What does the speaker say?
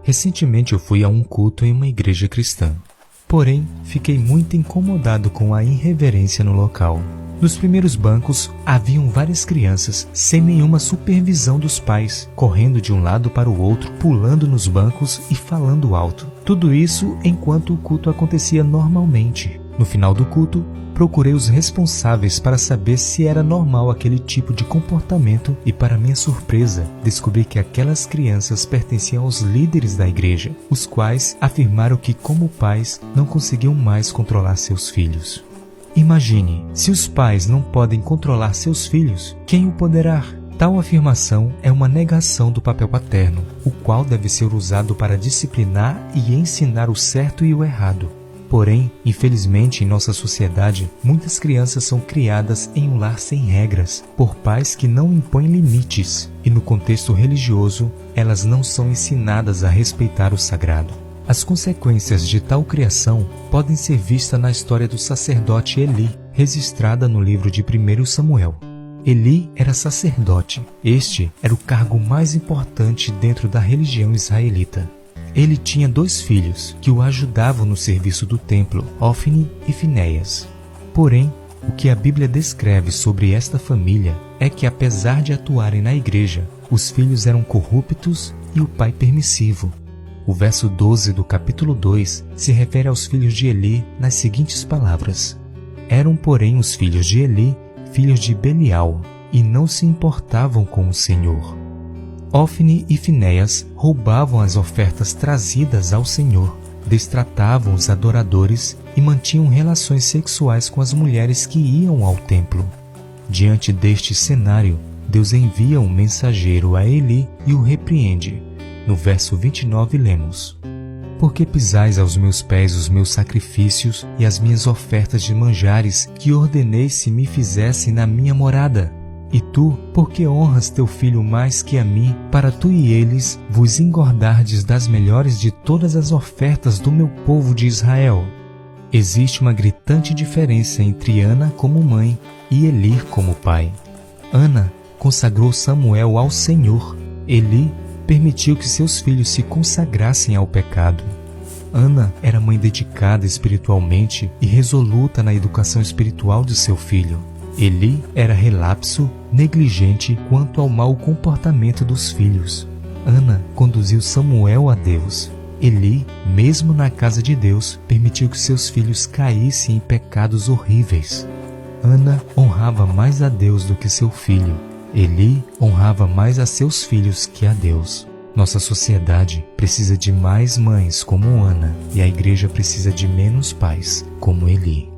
Recentemente eu fui a um culto em uma igreja cristã. Porém, fiquei muito incomodado com a irreverência no local. Nos primeiros bancos, haviam várias crianças, sem nenhuma supervisão dos pais, correndo de um lado para o outro, pulando nos bancos e falando alto. Tudo isso enquanto o culto acontecia normalmente. No final do culto, procurei os responsáveis para saber se era normal aquele tipo de comportamento e, para minha surpresa, descobri que aquelas crianças pertenciam aos líderes da igreja, os quais afirmaram que, como pais, não conseguiam mais controlar seus filhos. Imagine, se os pais não podem controlar seus filhos, quem o poderá? Tal afirmação é uma negação do papel paterno, o qual deve ser usado para disciplinar e ensinar o certo e o errado. Porém, infelizmente, em nossa sociedade, muitas crianças são criadas em um lar sem regras, por pais que não impõem limites, e no contexto religioso, elas não são ensinadas a respeitar o sagrado. As consequências de tal criação podem ser vistas na história do sacerdote Eli, registrada no livro de 1 Samuel. Eli era sacerdote. Este era o cargo mais importante dentro da religião israelita. Ele tinha 2 filhos que o ajudavam no serviço do templo, Ofni e Finéias. Porém, o que a Bíblia descreve sobre esta família é que, apesar de atuarem na igreja, os filhos eram corruptos e o pai permissivo. O verso 12 do capítulo 2 se refere aos filhos de Eli nas seguintes palavras: Eram, porém, os filhos de Eli, filhos de Belial, e não se importavam com o Senhor. Ofni e Finéias roubavam as ofertas trazidas ao Senhor, destratavam os adoradores e mantinham relações sexuais com as mulheres que iam ao templo. Diante deste cenário, Deus envia um mensageiro a Eli e o repreende. No verso 29 lemos: Por que pisais aos meus pés os meus sacrifícios e as minhas ofertas de manjares que ordenei se me fizessem na minha morada? E tu, por que honras teu filho mais que a mim, para tu e eles vos engordardes das melhores de todas as ofertas do meu povo de Israel? Existe uma gritante diferença entre Ana como mãe e Eli como pai. Ana consagrou Samuel ao Senhor. Eli permitiu que seus filhos se consagrassem ao pecado. Ana era mãe dedicada espiritualmente e resoluta na educação espiritual de seu filho. Eli era relapso, negligente quanto ao mau comportamento dos filhos. Ana conduziu Samuel a Deus. Eli, mesmo na casa de Deus, permitiu que seus filhos caíssem em pecados horríveis. Ana honrava mais a Deus do que seu filho. Eli honrava mais a seus filhos que a Deus. Nossa sociedade precisa de mais mães como Ana, e a igreja precisa de menos pais como Eli.